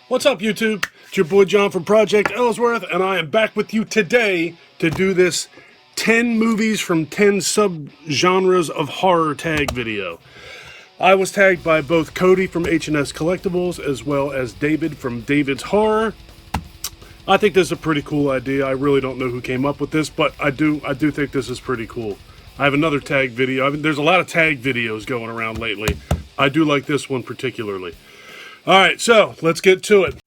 What's up, YouTube? It's your boy John from Project Ellsworth, and I am back with you today to do this 10 movies from 10 subgenres of horror tag video. I was tagged by both Cody from H&S Collectibles as well as David from David's Horror. I think this is a pretty cool idea. I really don't know who came up with this, but I do think this is pretty cool. I have another tag video. There's a lot of tag videos going around lately. I do like this one particularly. All right, so let's get to it.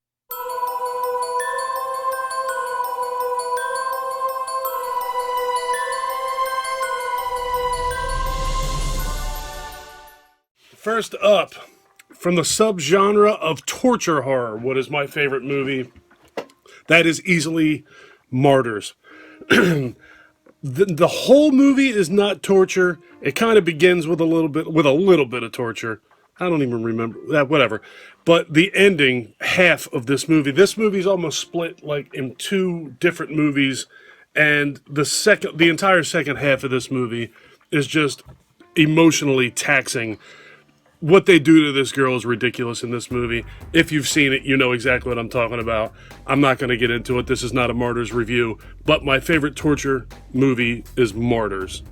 First up, from the subgenre of torture horror, what is my favorite movie? That is easily Martyrs. The whole movie is not torture. It kind of begins with a little bit of torture. I don't even remember that, whatever. But the ending half of this movie is almost split like in two different movies, and the entire second half of this movie is just emotionally taxing. What they do to this girl is ridiculous in this movie. If you've seen it, you know exactly what I'm talking about. I'm not going to get into it. This is not a Martyrs review, but my favorite torture movie is Martyrs.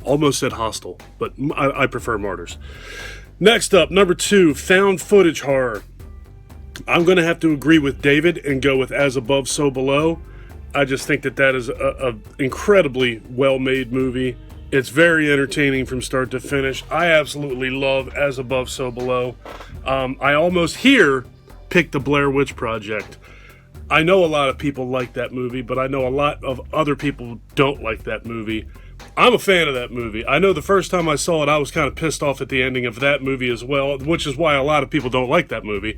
Almost said Hostel, but I prefer Martyrs. Next up, number 2, found footage horror. I'm going to have to agree with David and go with As Above, So Below. I just think that is a incredibly well-made movie. It's very entertaining from start to finish. I absolutely love As Above, So Below. I almost here picked The Blair Witch Project. I know a lot of people like that movie, but I know a lot of other people don't like that movie. I'm a fan of that movie. I know the first time I saw it, I was kind of pissed off at the ending of that movie as well, which is why a lot of people don't like that movie.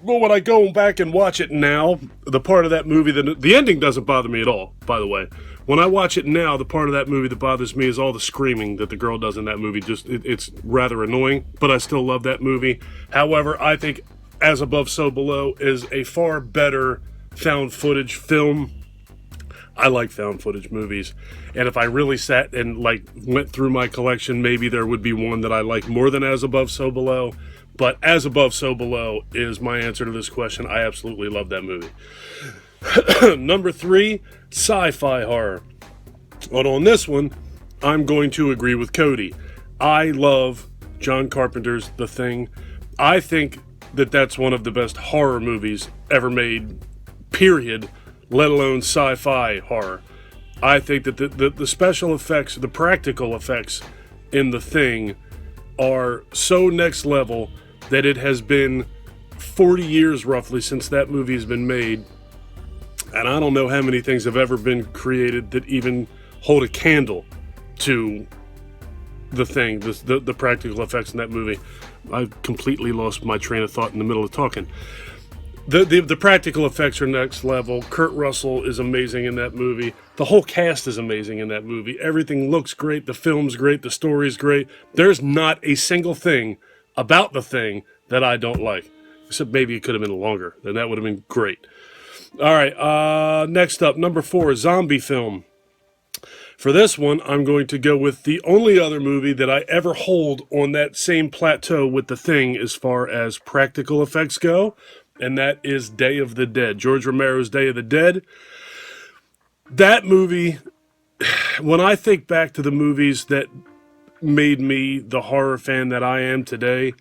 But when I go back and watch it now, the part of that movie, the ending doesn't bother me at all, by the way. When I watch it now, the part of that movie that bothers me is all the screaming that the girl does in that movie. It's rather annoying, but I still love that movie. However, I think As Above, So Below is a far better found footage film. I like found footage movies, and if I really sat and went through my collection, maybe there would be one that I like more than As Above, So Below. But As Above, So Below is my answer to this question. I absolutely love that movie. Number 3, Sci-Fi Horror. And on this one, I'm going to agree with Cody. I love John Carpenter's The Thing. I think that's one of the best horror movies ever made, period, let alone sci-fi horror. I think that the special effects, the practical effects in The Thing are so next level that it has been 40 years roughly since that movie has been made. And I don't know how many things have ever been created that even hold a candle to The Thing, the practical effects in that movie. I've completely lost my train of thought in the middle of talking. The practical effects are next level. Kurt Russell is amazing in that movie. The whole cast is amazing in that movie. Everything looks great. The film's great. The story's great. There's not a single thing about The Thing that I don't like. Except maybe it could have been longer. Then that would have been great. All right, next up, number 4, zombie film. For this one, I'm going to go with the only other movie that I ever hold on that same plateau with The Thing as far as practical effects go, and that is Day of the Dead. George Romero's Day of the Dead. That movie, when I think back to the movies that made me the horror fan that I am today,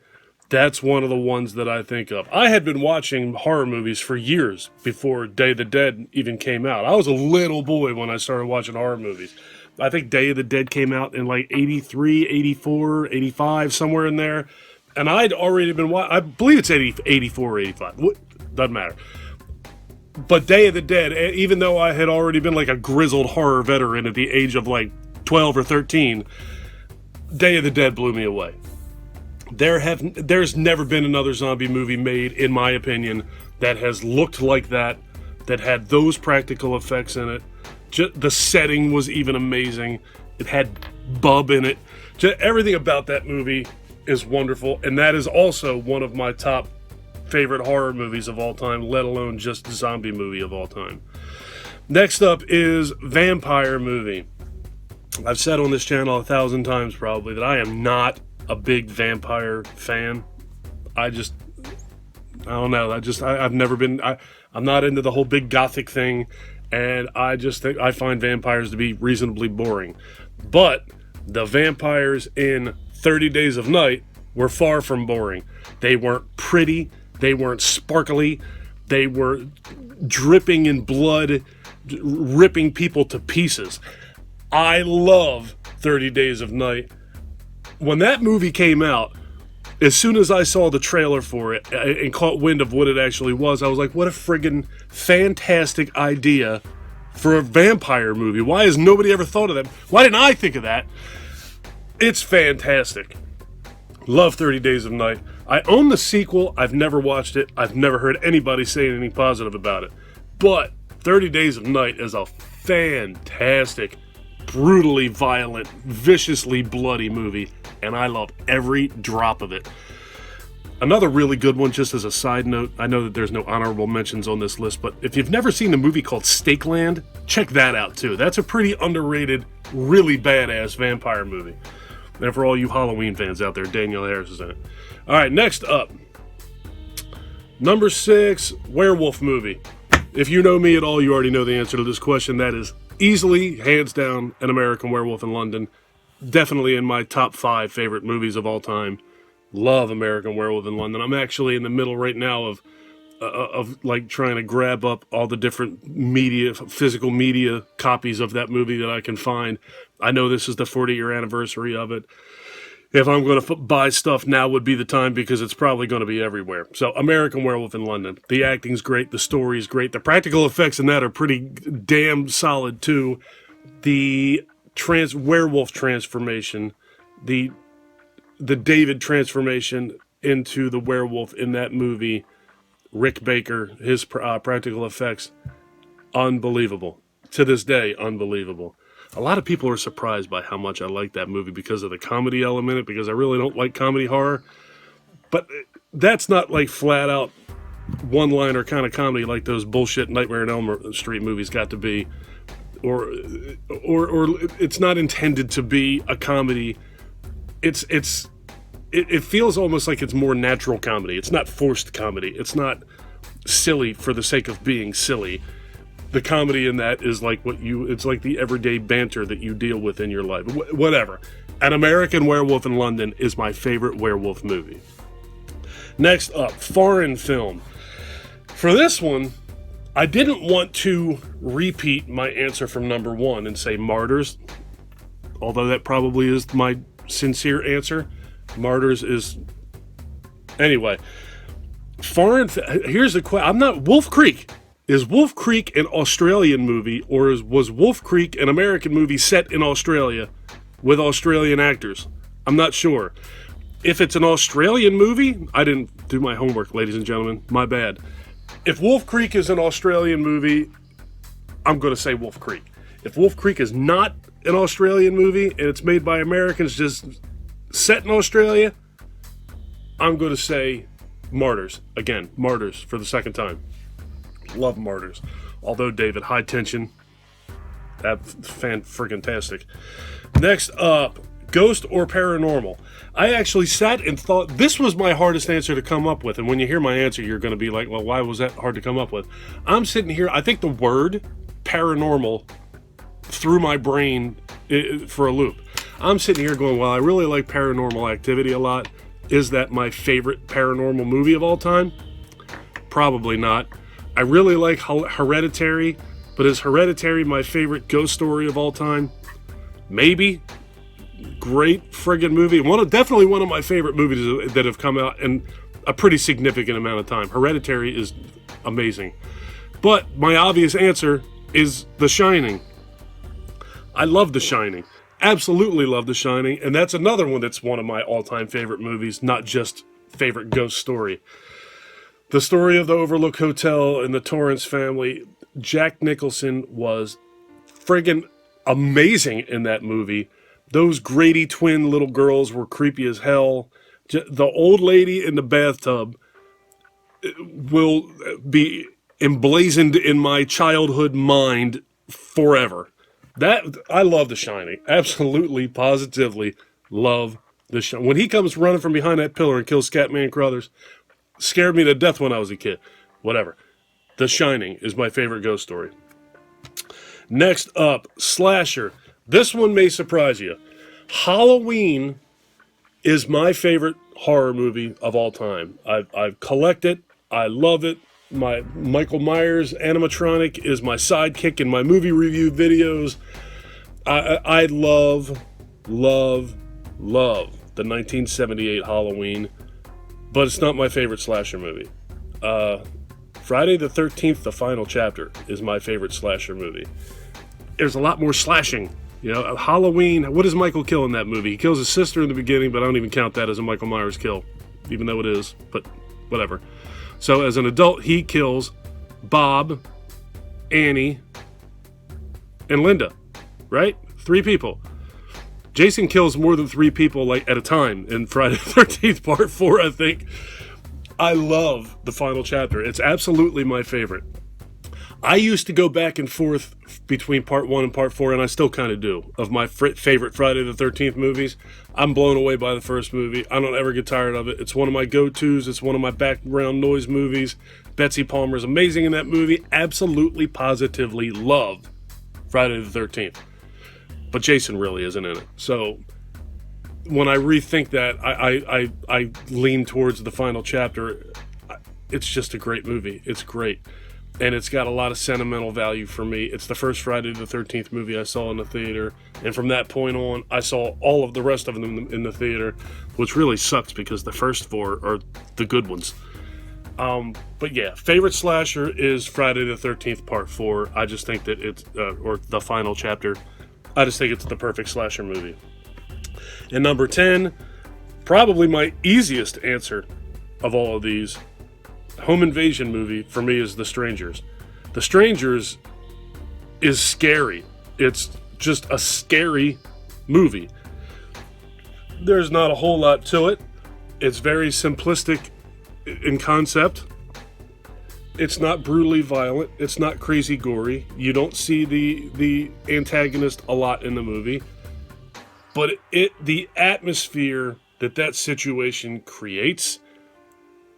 that's one of the ones that I think of. I had been watching horror movies for years before Day of the Dead even came out. I was a little boy when I started watching horror movies. I think Day of the Dead came out in 83, 84, 85, somewhere in there. And I'd already been watching, I believe it's 84 or 85. Doesn't matter. But Day of the Dead, even though I had already been a grizzled horror veteran at the age of 12 or 13, Day of the Dead blew me away. There's never been another zombie movie made, in my opinion, that has looked like that had those practical effects in it. The setting was even amazing. It had Bub in it. Everything about that movie is wonderful, and that is also one of my top favorite horror movies of all time, let alone just zombie movie of all time. Next up is vampire movie. I've said on this channel 1,000 times probably that I am not a big vampire fan. I don't know. I've never been. I'm not into the whole big gothic thing, and I just think I find vampires to be reasonably boring. But the vampires in 30 Days of Night were far from boring. They weren't pretty. They weren't sparkly. They were dripping in blood, ripping people to pieces. I love 30 Days of Night. When that movie came out, as soon as I saw the trailer for it and caught wind of what it actually was, I was like, what a friggin' fantastic idea for a vampire movie. Why has nobody ever thought of that? Why didn't I think of that? It's fantastic. Love 30 Days of Night. I own the sequel. I've never watched it. I've never heard anybody say anything positive about it. But 30 Days of Night is a fantastic, brutally violent, viciously bloody movie, and I love every drop of it. Another really good one, just as a side note, I know that there's no honorable mentions on this list, but if you've never seen the movie called Stakeland, check that out too. That's a pretty underrated, really badass vampire movie. And for all you Halloween fans out there, Danielle Harris is in it. Alright, next up. Number 6, werewolf movie. If you know me at all, you already know the answer to this question. That is easily, hands down, An American Werewolf in London. Definitely in my top 5 favorite movies of all time. Love American Werewolf in London. I'm actually in the middle right now of like trying to grab up all the different media, physical media copies of that movie that I can find. I know this is the 40-year anniversary of it. If I'm going to buy stuff, now would be the time because it's probably going to be everywhere. So, American Werewolf in London. The acting's great. The story's great. The practical effects in that are pretty damn solid, too. The werewolf transformation, the David transformation into the werewolf in that movie, Rick Baker, his practical effects, unbelievable. To this day, unbelievable. A lot of people are surprised by how much I like that movie because of the comedy element in it, because I really don't like comedy horror. But that's not like flat out one-liner kind of comedy like those bullshit Nightmare on Elm Street movies got to be. Or it's not intended to be a comedy. It feels almost like it's more natural comedy. It's not forced comedy. It's not silly for the sake of being silly. The comedy in that is like it's like the everyday banter that you deal with in your life. Whatever. An American Werewolf in London is my favorite werewolf movie. Next up, foreign film. For this one, I didn't want to repeat my answer from number 1 and say Martyrs, although that probably is my sincere answer. Martyrs is... Anyway, here's the question. I'm not... Wolf Creek. Is Wolf Creek an Australian movie, or was Wolf Creek an American movie set in Australia with Australian actors? I'm not sure. If it's an Australian movie, I didn't do my homework, ladies and gentlemen. My bad. If Wolf Creek is an Australian movie, I'm going to say Wolf Creek. If Wolf Creek is not an Australian movie and it's made by Americans just set in Australia, I'm going to say Martyrs. Again, Martyrs for the second time. Love Martyrs. Although, David, high tension. That's fan-friggin-tastic. Next up, Ghost or Paranormal. I actually sat and thought this was my hardest answer to come up with. And when you hear my answer, you're going to be like, well, why was that hard to come up with? I'm sitting here, I think the word paranormal threw my brain for a loop. I'm sitting here going, well, I really like Paranormal Activity a lot. Is that my favorite paranormal movie of all time? Probably not. I really like Hereditary, but is Hereditary my favorite ghost story of all time? Maybe. Great friggin' movie. Definitely one of my favorite movies that have come out in a pretty significant amount of time. Hereditary is amazing. But my obvious answer is The Shining. I love The Shining. Absolutely love The Shining. And that's another one that's one of my all-time favorite movies, not just favorite ghost story. The story of the Overlook Hotel and the Torrance family. Jack Nicholson was friggin' amazing in that movie. Those Grady twin little girls were creepy as hell. The old lady in the bathtub will be emblazoned in my childhood mind forever. I love The Shining. Absolutely, positively love The Shining. When he comes running from behind that pillar and kills Scatman Crothers, scared me to death when I was a kid. Whatever. The Shining is my favorite ghost story. Next up, slasher. This one may surprise you. Halloween is my favorite horror movie of all time. I collect it. I love it. My Michael Myers animatronic is my sidekick in my movie review videos. I love the 1978 Halloween, but it's not my favorite slasher movie. Friday the 13th, The Final Chapter, is my favorite slasher movie. There's a lot more slashing. You know, Halloween, what does Michael kill in that movie? He kills his sister in the beginning, but I don't even count that as a Michael Myers kill, even though it is, but whatever. So as an adult, he kills Bob, Annie, and Linda, right? 3 people. Jason kills more than 3 people like at a time in Friday the 13th Part 4, I think. I love The Final Chapter. It's absolutely my favorite. I used to go back and forth between Part 1 and Part 4, and I still kind of do, of my favorite Friday the 13th movies. I'm blown away by the first movie. I don't ever get tired of it. It's one of my go-tos. It's one of my background noise movies. Betsy Palmer's amazing in that movie. Absolutely, positively love Friday the 13th. But Jason really isn't in it. So when I rethink that, I lean towards The Final Chapter. It's just a great movie. It's great. And it's got a lot of sentimental value for me. It's the first Friday the 13th movie I saw in the theater. And from that point on, I saw all of the rest of them in the theater, which really sucks because the first 4 are the good ones. But yeah, favorite slasher is Friday the 13th Part 4. I just think that it's, or The Final Chapter. I just think it's the perfect slasher movie. And number 10, probably my easiest answer of all of these, home invasion movie for me is The Strangers. The Strangers is scary. It's just a scary movie. There's not a whole lot to it. It's very simplistic in concept. It's not brutally violent. It's not crazy gory. You don't see the antagonist a lot in the movie. But the atmosphere that situation creates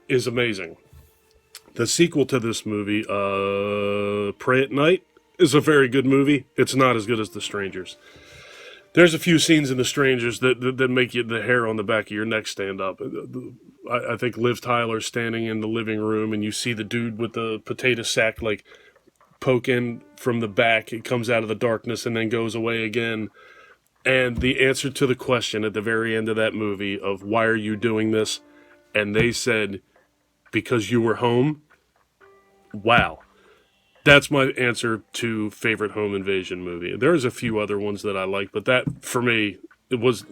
is amazing. The sequel to this movie, Pray at Night, is a very good movie. It's not as good as The Strangers. There's a few scenes in The Strangers that make you the hair on the back of your neck stand up. I think Liv Tyler's standing in the living room, and you see the dude with the potato sack like poke in from the back. It comes out of the darkness and then goes away again. And the answer to the question at the very end of that movie of why are you doing this? And they said, because you were home. Wow. That's my answer to favorite home invasion movie. There's a few other ones that I like, but that, for me, it was,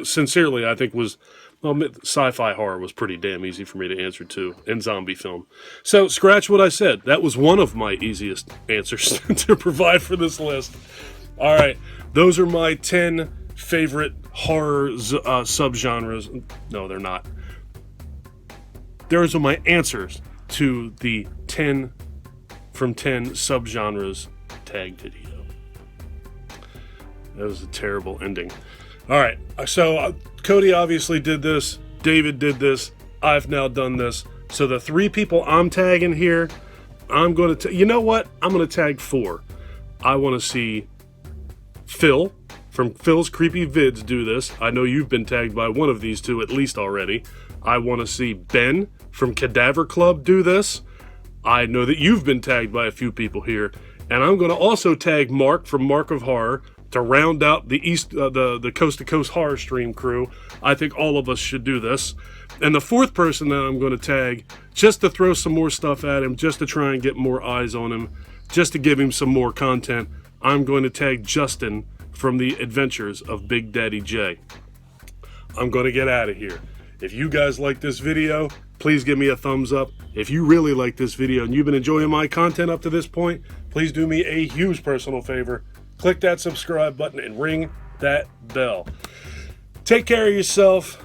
sincerely, I think was, well, SciFi Horror was pretty damn easy for me to answer to, and zombie film. So, scratch what I said. That was one of my easiest answers to provide for this list. All right, those are my 10 favorite horror subgenres. No, they're not. Those are my answers to the 10 from 10 subgenres tag video. That was a terrible ending. All right, so Cody obviously did this. David did this. I've now done this. So the 3 people I'm tagging here, I'm going to... You know what? I'm going to tag 4. I want to see Phil from Phil's Creepy Vids do this. I know you've been tagged by one of these 2 at least already. I want to see Ben from Cadaver Club do this. I know that you've been tagged by a few people here. And I'm going to also tag Mark from Mark of Horror to round out the the Coast to Coast Horror Stream crew. I think all of us should do this. And the 4th person that I'm going to tag, just to throw some more stuff at him, just to try and get more eyes on him, just to give him some more content, I'm going to tag Justin from the Adventures of Big Daddy J. I'm going to get out of here. If you guys like this video, please give me a thumbs up. If you really like this video and you've been enjoying my content up to this point, please do me a huge personal favor. Click that subscribe button and ring that bell. Take care of yourself.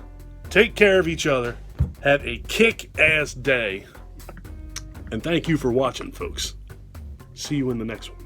Take care of each other. Have a kick-ass day. And thank you for watching, folks. See you in the next one.